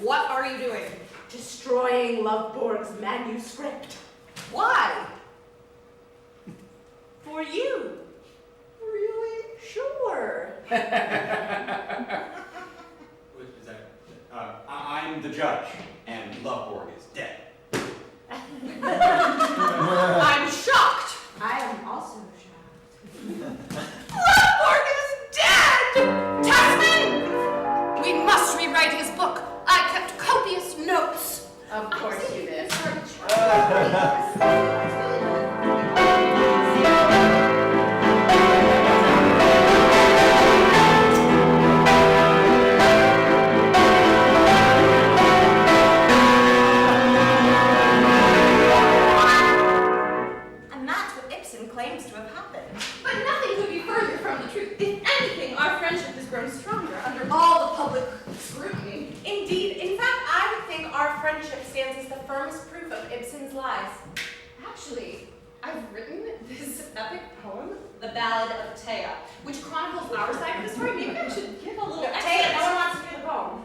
What are you doing? Destroying Loveborg's manuscript. Why? For you. Really? Sure. What is that? I'm the judge, and Loveborg is dead. I'm shocked. I am also shocked. Loveborg is dead! Tasman! We must rewrite his book. I kept copious notes. Of course you did. And that's what Ibsen claims to have happened. But nothing could be further from the truth. If anything, our friendship has grown stronger under all the public scrutiny. Indeed. In fact, I would think our friendship stands as the firmest proof of Ibsen's lies. Actually, I've written this epic poem, The Ballad of Thea, which chronicles our side of the story. Maybe I should give a little Thea, extra. no one wants to hear the poem.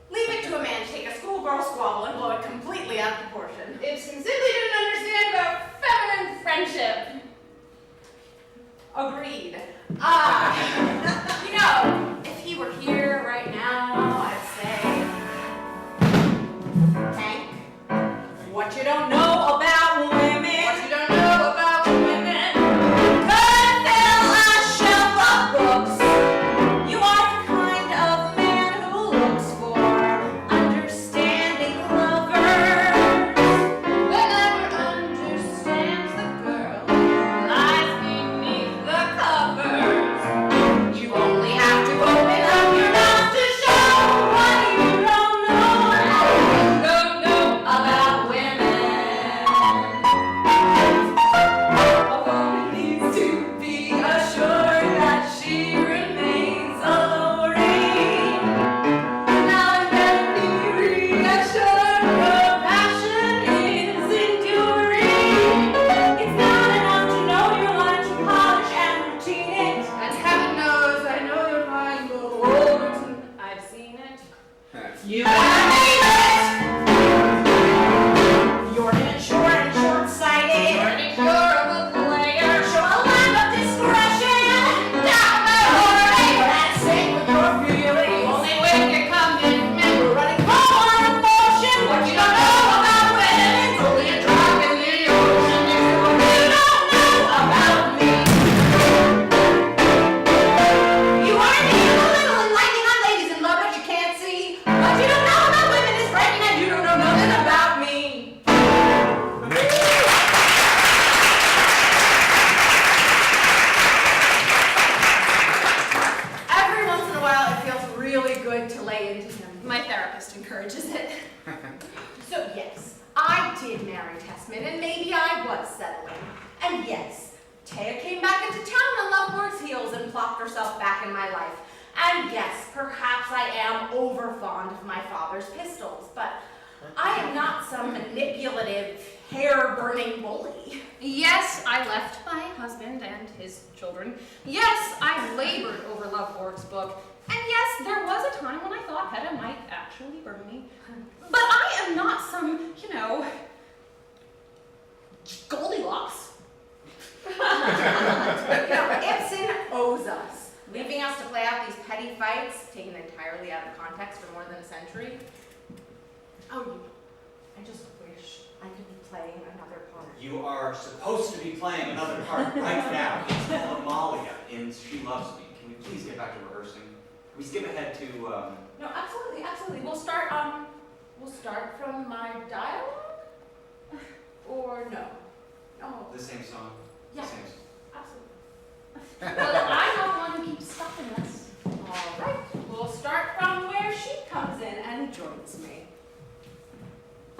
Leave it to a man to take a schoolgirl squabble and blow it completely out of proportion. Ibsen simply didn't understand about feminine friendship. Agreed. You know, if he were here right now, I'd say, Hank, what you don't know about women, What you don't know about women. could fill a shelf of books. You are the kind of man who looks for understanding lovers. Whoever understands the girl lies beneath the covers. You only have to open up your mouth to show what you don't know. Don't know About women. A woman needs to be assured that she remains alluring. Now and then be reassured her passion is enduring. It's not enough to know your line to polish and routine it. And heaven knows I know you're lying, but I've seen it. You have made it! You're immature and short-sighted. Pretty sure of a player. Show a lack of discretion. Down my heart, that's safe with your feelings. Only way to commitment. We're running low on emotion. What you don't know about women is only a drop in the ocean. You don't know about me. You are needing a little enlightening on ladies in love, but you can't see. What you don't know about women is frightening, and you don't know nothing about me. Every once in a while, it feels really good to lay into him. My therapist encourages it. So yes, I did marry Tessman, and maybe I was settling. And yes, Thea came back into town on Loveborg's heels and plopped herself back in my life. And yes, perhaps I am over-fond of my father's pistols, but I am not some manipulative, hair-burning bully. Yes, I left my husband and his children. Yes, I labored over Loveborg's book. And yes, there was a time when I thought Hedda might actually burn me. But I am not some, Goldilocks. Ibsen owes us, leaving us to play out these petty fights, taken entirely out of context for more than a century. Oh, I just wish I could be playing another part. You are supposed to be playing another part right now. It's Amalia in She Loves Me. Can we please get back to rehearsing? Can we skip ahead to, No, absolutely, absolutely. We'll start from my dialogue? Or no? No. the same song? Yeah. Same song. Absolutely. Well, I'm not one who keeps stopping us. All right. We'll start from where she comes in and joins me.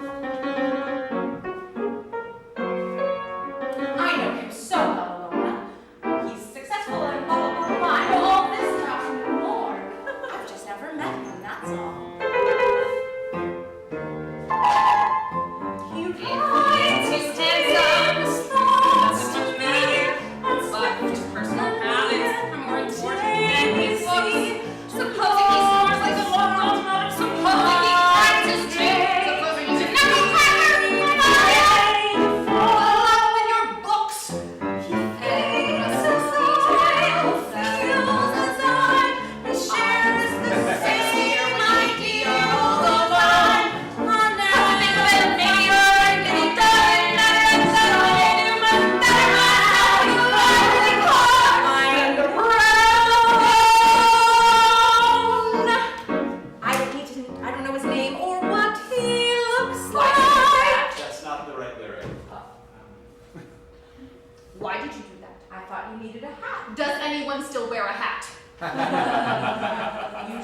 I know him so well, Alona. He's successful and blah, blah, blah, blah. I know all this about him and more. I've just never met him, that's all. He rides his handsome thoughts to me. But his personal habits are more important than his looks. Supposing he snores like a loco,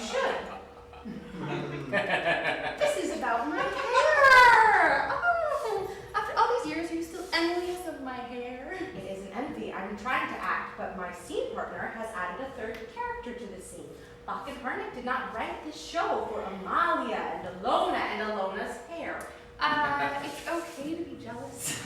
should. This is about my hair. Oh, after all these years, are you still envious of my hair? It isn't envy. I'm trying to act, but my scene partner has added a third character to the scene. Bach and Harnick did not write this show for Amalia and Alona and Alona's hair. It's okay to be jealous.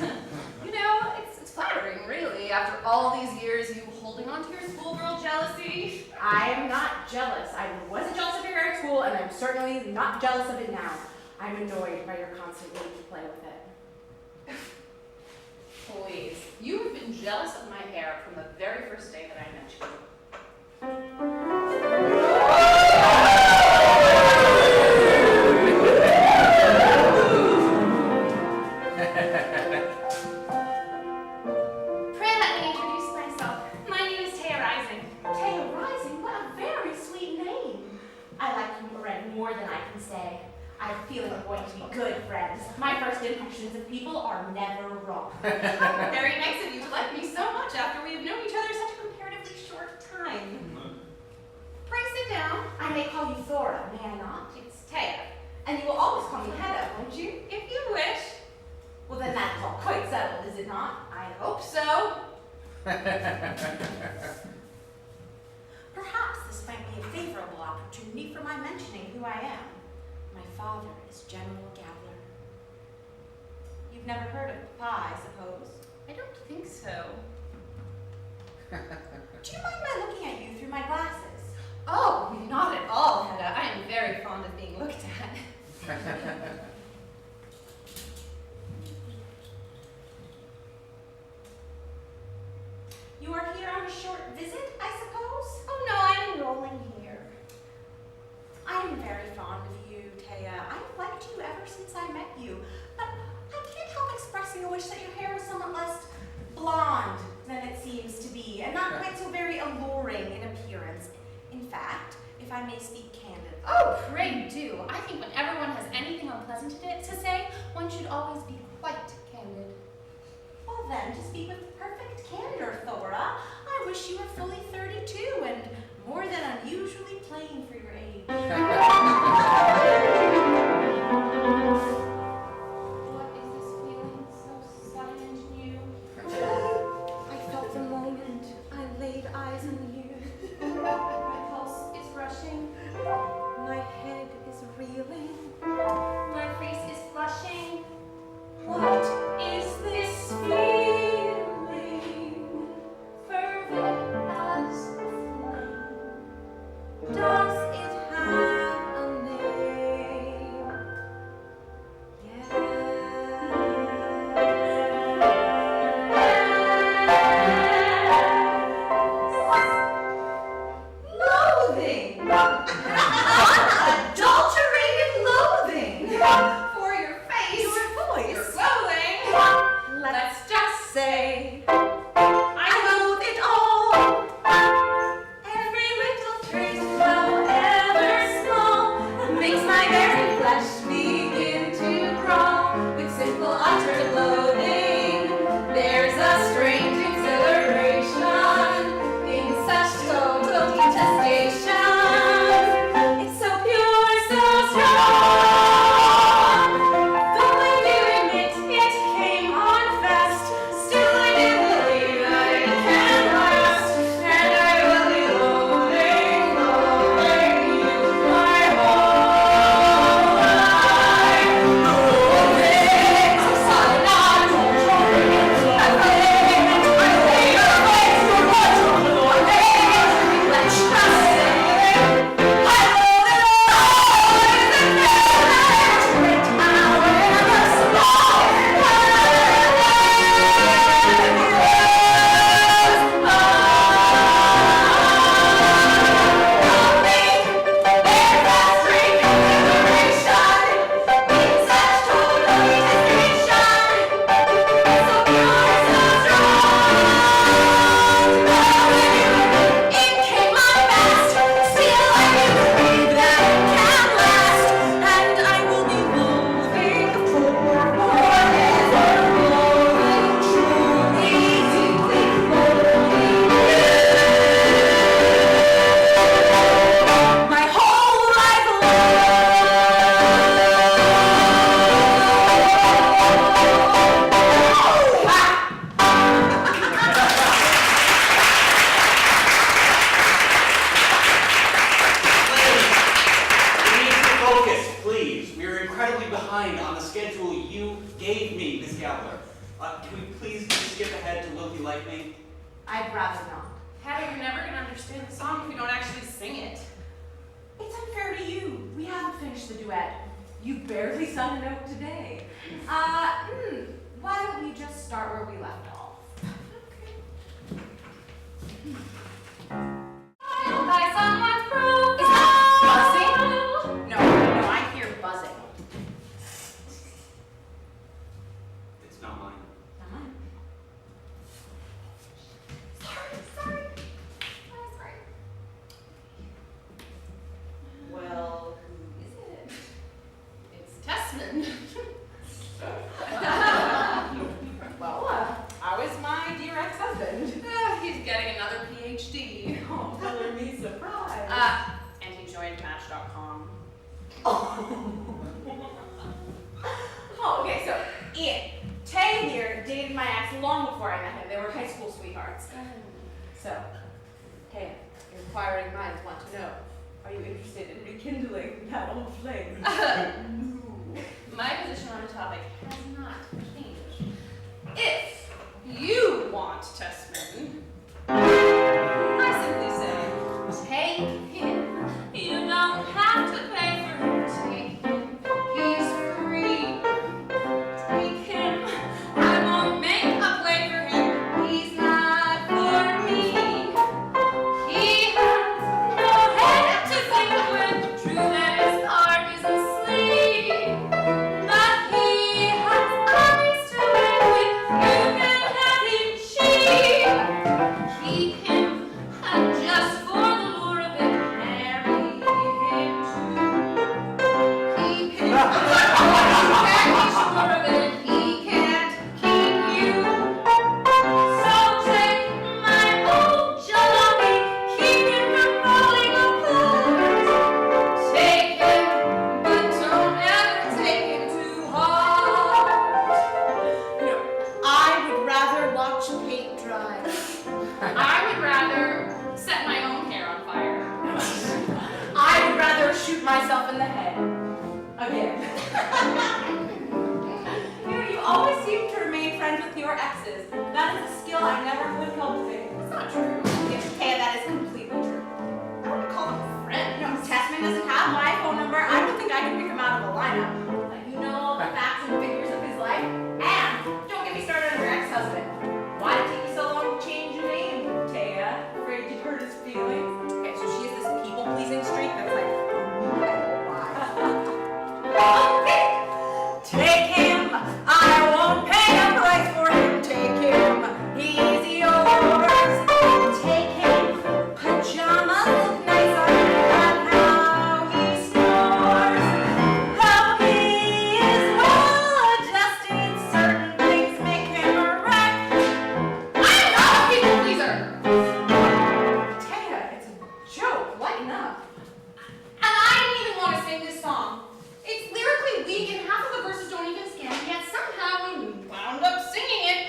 You know, it's flattering, really, after all these years, you holding on to your schoolgirl jealousy. I am not jealous. I wasn't jealous of your hair at school, and I'm certainly not jealous of it now. I'm annoyed by your constant need to play with it. Please, you have been jealous of my hair from the very first day that I met you. Pray let me introduce myself. My name is Thea Rysing. Thea Rysing, what a very sweet name. I like you already more than I can say. I feel we're going to be good friends. My first impressions of people are never wrong. Very nice of you to like me so much after we have known each other such a comparatively short time. Pray sit down. I may call you Thora, may I not? It's Thea. And you will always call me Hedda, won't you? If you wish. Well, then that is all quite settled, is it not? I hope so. Perhaps this might be a favorable opportunity for my mentioning who I am. My father is General Gabler. You've never heard of Papa, I suppose? I don't think so. Do you mind my looking at you through my glasses? Oh, not at all, Hedda. I am very fond of being looked at. You are here on a short visit, I suppose? Oh no, I'm enrolling here. I am very fond of you, Thea. I've liked you ever since I met you, but I can't help expressing a wish that your hair was somewhat less blonde than it seems to be, and not quite so very alluring in appearance. In fact, if I may speak candidly. Oh, pray do. I think when everyone has anything unpleasant to say, one should always be quite candid. Well then, to speak with perfect candor, Thora, I wish you were fully 32 and more than unusually plain for your age. What is this feeling so sudden and new? I felt the moment I laid eyes on you. My pulse is rushing. My head is reeling. My face is flushing. What is this feeling? Fervent as a flame. Does already behind on the schedule you gave me, Miss Gabler. Can we please just skip ahead to Will You Like Me? I'd rather not. Hedda, you're never gonna understand the song if you don't actually sing it. It's unfair to you. We haven't finished the duet. You barely sung a note today. Why don't we just start where we left off? By someone's proof. Is that buzzing? No, I hear buzzing. It's not mine. Not mine. Sorry. Well, who is it? It's Tessman. Well, I was my dear ex-husband. He's getting another PhD. Oh, color me surprised. And he joined Match.com. Oh, okay, so Ian, Thea here dated my ex long before I met him. They were high school sweethearts. So, Thea, your inquiring minds want to know, are you interested in rekindling that old flame? My position on the topic has not changed. If you want Tessman, I simply say, take him. You don't have to pay for him. Take him. He's free. Take him. I won't make a play for him. He's not for me. He has no head to think with. True that his heart is asleep. But he has eyes to look with. You can have him cheap. Keep him, and just for the lure of it, marry him too. Keep him, very sure of it, he can't keep you. So take my old jalopy, keep him from falling apart. Take him, but don't ever take him too hard. No, I would rather watch paint dry. I would rather set my own hair on fire. I would rather shoot myself in the head. Again. You always seem to remain friends with your exes. That is a skill I never would cultivate. It's not true. Yes, Thea, that is completely true. I wouldn't call him a friend. No, Tessman doesn't have my phone number. I don't think I can pick him out of a lineup. But you know all the facts and figures of his life. And don't get me started on your ex-husband. Why did it take you so long to change your name, Thea? Afraid you'd hurt his feelings? Okay, so she has this people-pleasing streak that's like, okay. Take him. I won't pay a price for him. Take him. He's yours. Take him. Pajamas look nice on him. And how he snores. Though he is well adjusted, certain things make him a wreck. I'm not a people pleaser. Thea, it's a joke. Lighten up. And I didn't even want to sing this song. It's lyrically weak and half of the verses don't even scan, yet somehow we wound up singing it.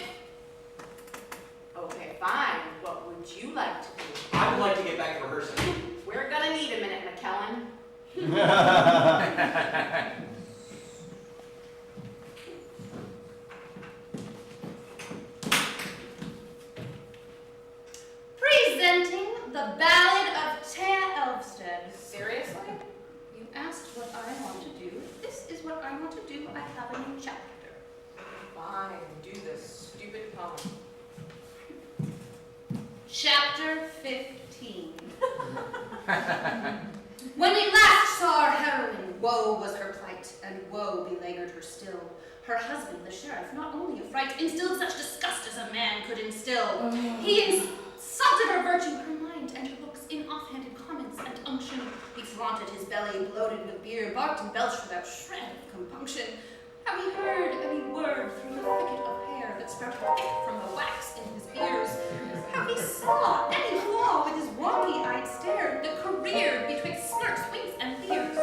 Okay, fine. What would you like to do? I would like to get back to rehearsing. We're gonna need a minute, McKellen. Presenting the Ballad of Thea Elvsted. Seriously? You asked what I want to do. This is what I want to do. I have a new chapter. Fine, do this stupid poem. Chapter 15. When we last saw our heroine, woe was her plight, and woe beleaguered her still. Her husband, the sheriff, not only a fright, instilled such disgust as a man could instill. He insulted her virtue, her mind, and her looks in offhanded comments and unction. He flaunted his belly, bloated with beer, barked and belched without shred of compunction. How he heard any word through the thicket of hair that sprouted thick from the wax in his ears. How he saw any flaw with his wonky-eyed stare that careered betwixt smirks, winks, and leers.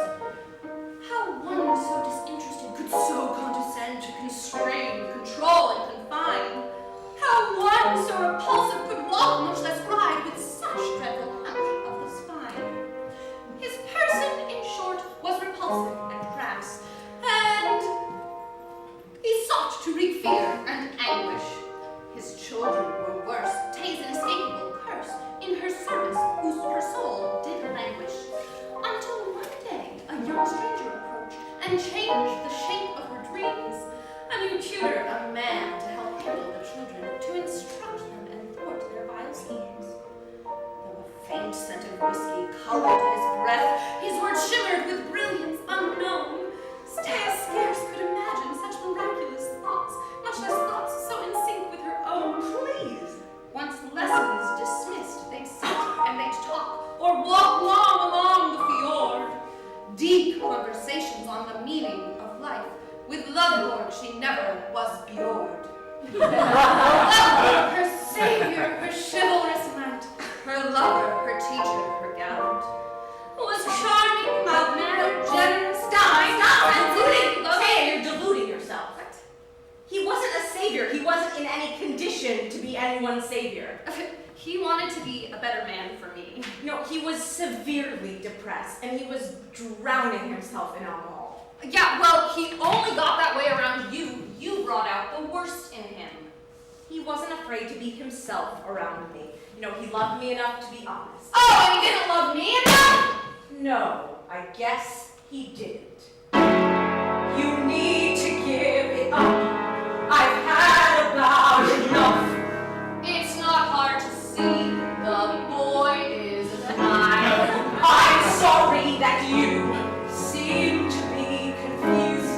How one so disinterested could so condescend to constrain, control, and confine. How one so repulsive could walk, much less ride, with such dreadful hunch of the spine. His person, in short, was repulsive and crass, and and change the shape of her dreams. And you tutor a man to help handle the children, to instruct them and thwart their vile schemes. Though a faint scent of whiskey colored his breath, his words shimmered with brilliance unknown. Thea scarce could imagine such miraculous thoughts, much less thoughts so in sync with her own. Please! Once lessons dismissed, they'd sit and they'd talk, or walk long along the fjord. Deep conversations on the meaning of life. With Loveborg she never was bored. Loveborg, her savior, her chivalrous knight, her lover, her teacher, her gallant, was charming, mild-mannered, generous, Thea, you're deluding yourself. What? He wasn't a savior. He wasn't in any condition to be anyone's savior. He wanted to be a better man for me. No, he was severely depressed, and he was drowning himself in alcohol. Yeah, well, he only got that way around you. You brought out the worst in him. He wasn't afraid to be himself around me. You know, he loved me enough to be honest. Oh, and he didn't love me enough? No, I guess he didn't. You need to give it up. I've had about enough. It's not hard to see the boy is mine. I'm sorry that you seem to be confused.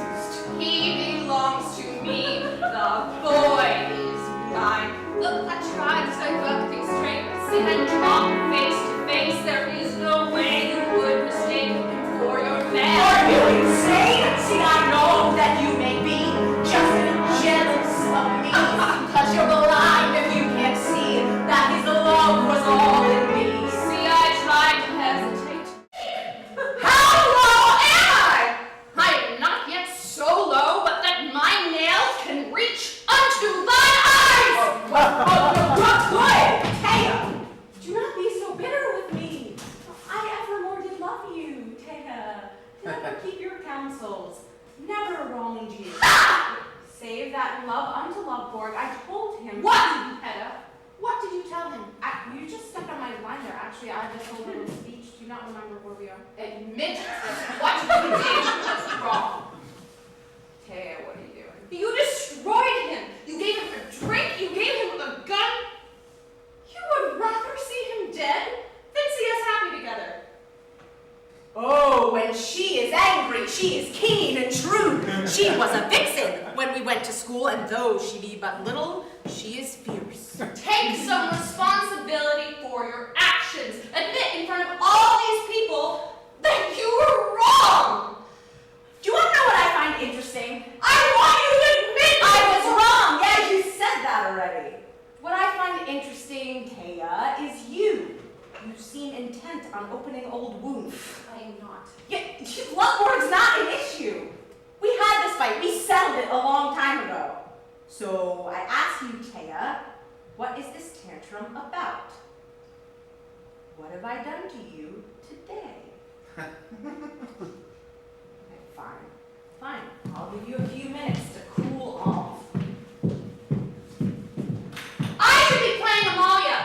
He belongs to me. The boy is mine. Look, I tried to cut things straight. Sit and talk face to face. There is no way you would mistake him for your man. Are you insane? See, I know that you may be just jealous of me because you're blind and you can't see that his love was all in me. See, I tried to hesitate. How low am I? I am not yet so low, but that my nails can reach unto thine eyes! Good! Thea! Do not be so bitter with me. I evermore did love you, Thea. Never keep your counsels. Never wronged you. Save that love unto Loveborg. I told him. What did you, Hedda? What did you tell him? You just stepped on my line there. Actually, I just told him a speech. Do you not remember where we are? Admit that what you did was wrong. Thea, what are you doing? You destroyed him. You gave him a drink. You gave him a gun. You would rather see him dead than see us happy together. Oh, when she is angry, she is keen and shrewd. She was a vixen when we went to school, and though she be but little, she is fierce. Take some responsibility for your actions. Admit in front of all these people that you were wrong. Do you want to know what I find interesting? I want you to admit I was wrong. Yeah, you said that already. What I find interesting, Thea, is you. You seem intent on opening old wounds. I am not. Yeah, Loveborg's not an issue. We had this fight. We settled it a long time ago. So I ask you, Thea, what is this tantrum about? What have I done to you today? Okay, fine. I'll give you a few minutes to cool off. I should be playing Amalia.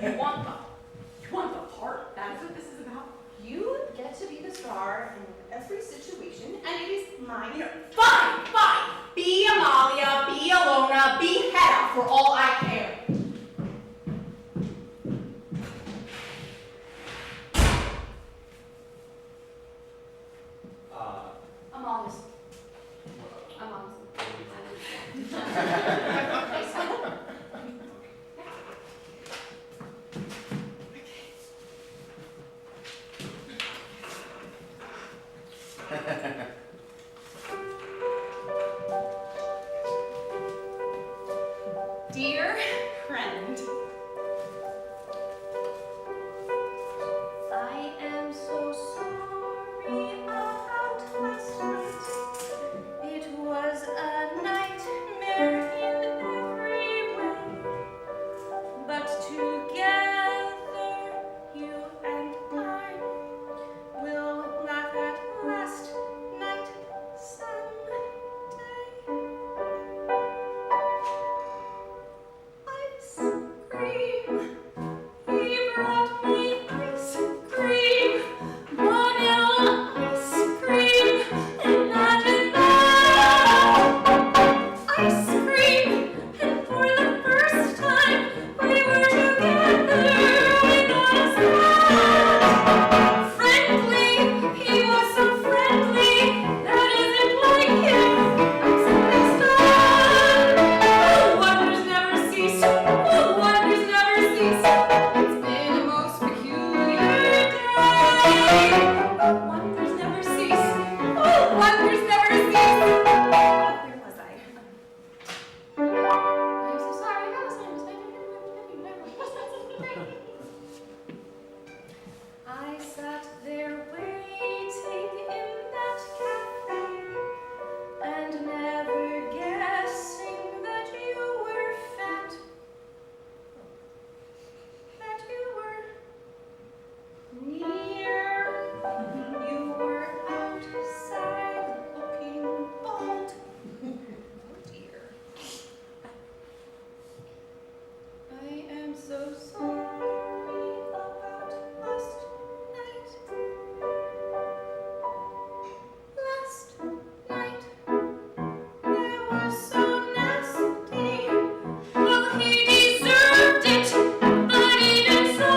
You want the part? That's what this is about. You get to be the star in every situation, and it is mine. Fine. Be Amalia, be Alona, be Hedda, for all I care. I sat there waiting in that cafe and never guessing that you were fat, that you were near, you were outside looking bald. Oh dear. I am so sorry about last night. Last night, it was so nasty. Well, he deserved it, but even so,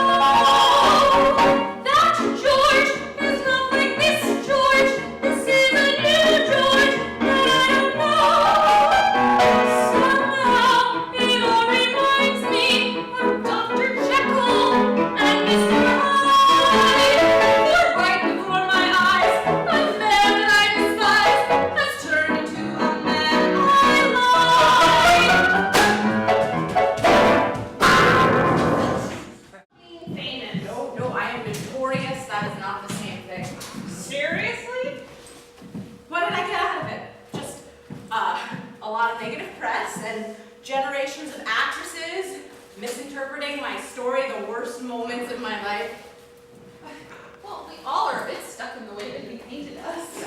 that George is not like this George. This is a new George that I don't know. Somehow, it all reminds me of Dr. Jekyll and Mr. Hyde. For right before my eyes, a man that I despise has turned into a man I like. Famous. No, I am notorious. That is not the same thing. Seriously? What did I get out of it? Just a lot of negative press and generations of actresses misinterpreting my story, the worst moments of my life. Well, we all are a bit stuck in the way that he painted us.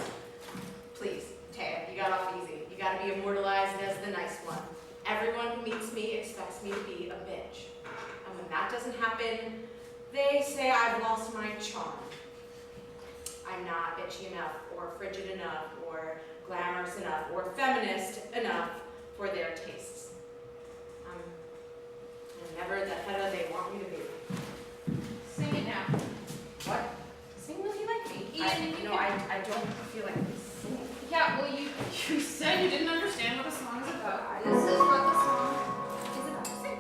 Please, Thea, you got off easy. You gotta be immortalized as the nice one. Everyone who meets me expects me to be a bitch. And when that doesn't happen, they say I've lost my charm. I'm not bitchy enough, or frigid enough, or glamorous enough, or feminist enough for their tastes. I'm never the Hedda they want me to be. Sing it now. What? Sing Will You Like Me. I don't feel like singing. Yeah, well, you said you didn't understand what the song is about. This is what the song is about. Sing.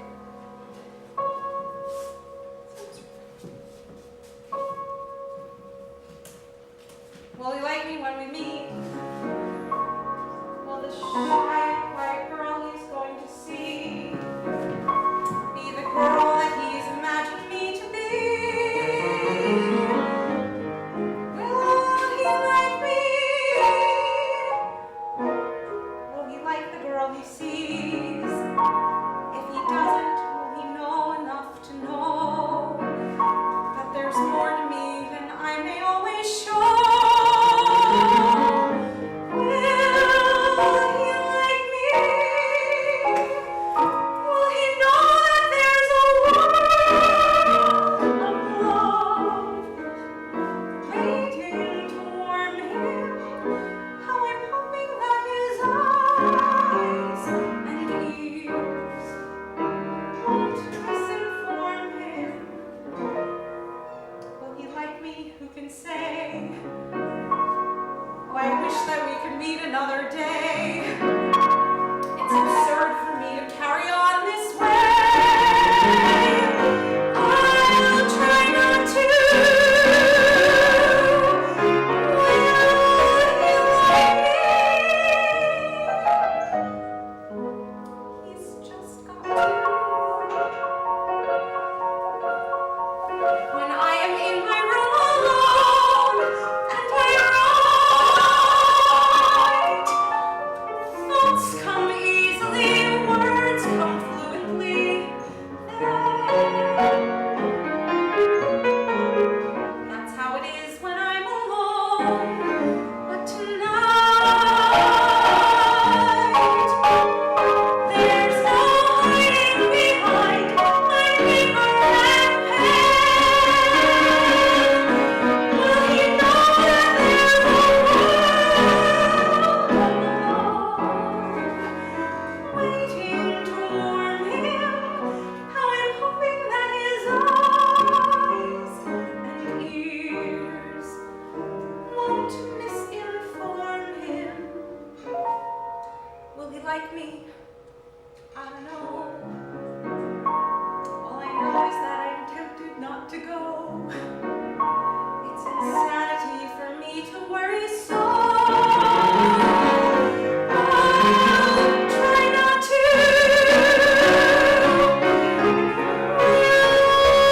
Will you like me when we meet? Will the shy, white girl he's going to see be the girl that he's imagined me to be? Will he like me? Will he like the girl he sees? If he doesn't, will he know enough to know that there's more to me than I may always show? Will he like me? Will he know that there's a world of love waiting to warm him? How I'm hoping that his eyes and ears won't misinform him. Will he like me? Who can say? Oh, I wish that we could meet another day. It's absurd for me to carry on this way. I'll try not to. Will he like me? He's just got to. When I am in my room alone and I write, thoughts come easily, words come fluently. That's how it is when I'm alone. But tonight, there's no hiding behind my paper and pen. Will he know that there's a world waiting to warm him? How I'm hoping that his eyes and ears won't misinform him. Will he like me? I don't know. All I know is that I'm tempted not to go. It's insanity for me to worry so. I'll try not to. Will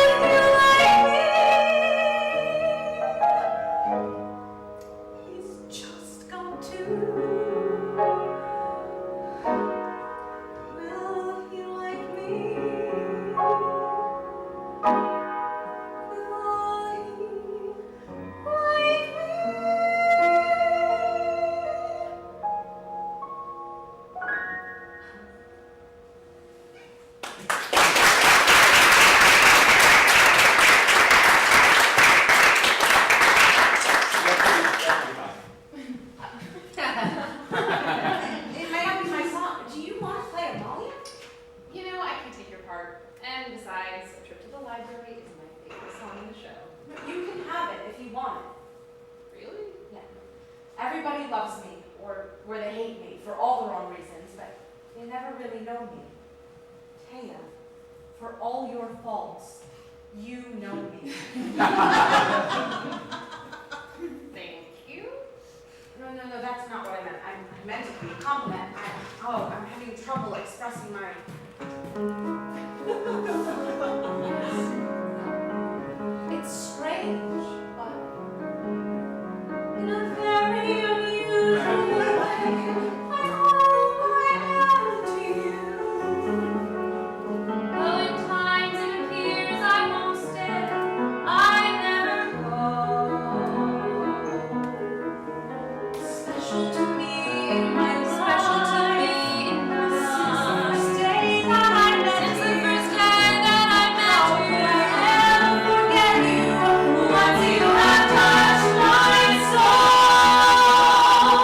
Library is my favorite song in the show. You can have it if you want it. Really? Yeah. Everybody loves me, or they hate me for all the wrong reasons, but they never really know me. Thea, for all your faults, you know me. Thank you. No, that's not what I meant. I meant it to be a compliment. I'm having trouble expressing my... It's strange, but in a very unusual way, I owe my hand to you. Though in times it appears I won't stay, I never go. Special to me in my life. Special to me in my life. Since the first day that I met Since the you. first day that I How met could you. I ever forget you once you have touched my soul?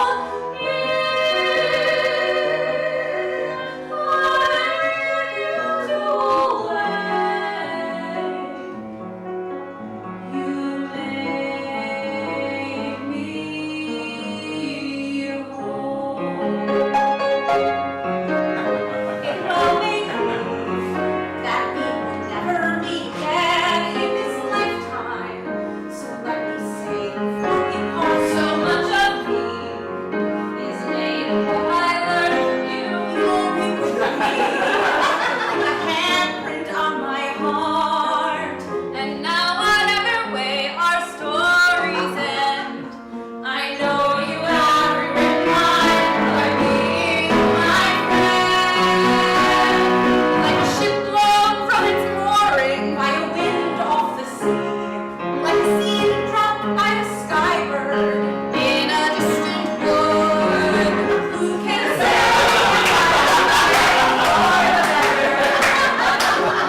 You made me whole. It will make believe that we will never meet again in this lifetime. So let me say before we part, So much of me is made of what I learned from you. you'll be with me like a handprint on my heart. And now whatever way our stories end, I know you have rewritten mine by being my friend. Like a ship blown from its mooring by a wind off the sea, like a seed dropped by a skybird in a distant wood. Who can say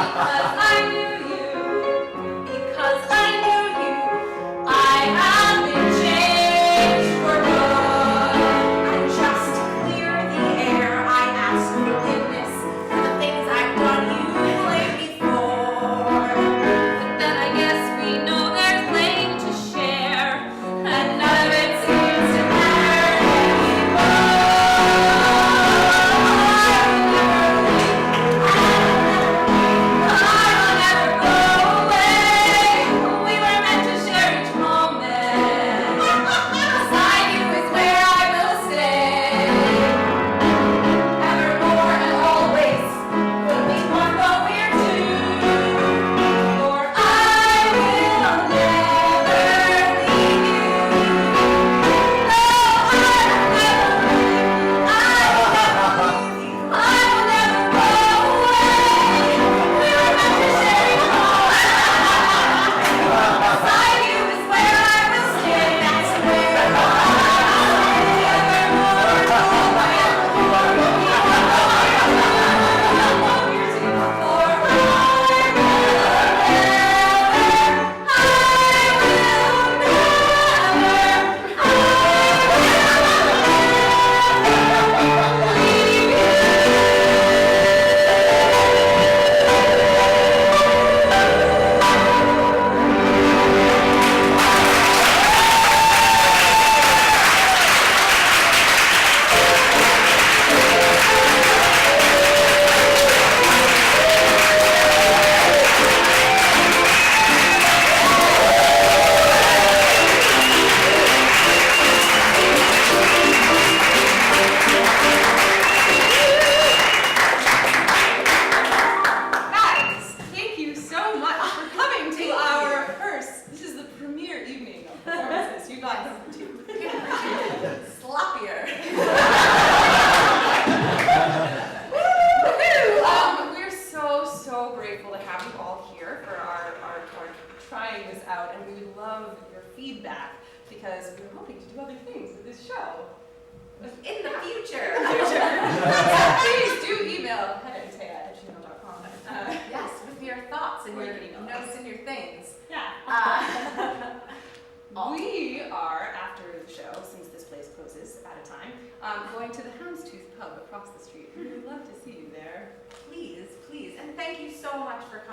Because I knew you. because I knew you, I have been changed for good. And just to clear the air, I ask forgiveness for the things I've done you blame me for. But then I guess we know there's blame to share, and none of it seems to matter I will never go away. We were meant to share each moment. Beside you is where I will stay. Evermore and always will be one though we're two. For I will never leave you. No, I will never leave you. I will never go away. We were meant to share each moment. Beside you is where I will stay. That's where I will stay. Evermore and always will be one though we're two. For I will Guys, thank you so much for coming to our first. This is the premiere evening of performances. You guys do. sloppier. We're so grateful to have you all here for our trying this out, and we would love your feedback because we're hoping to do other things with this show. In the future. Please do email HeddaAndThea2013. Yes, with your thoughts and Or your you can email notes us. and your things. Yeah. We are, after the show, since this place closes at a time, going to the Houndstooth pub across the street. We would love to see you there. Please, and thank you so much for coming.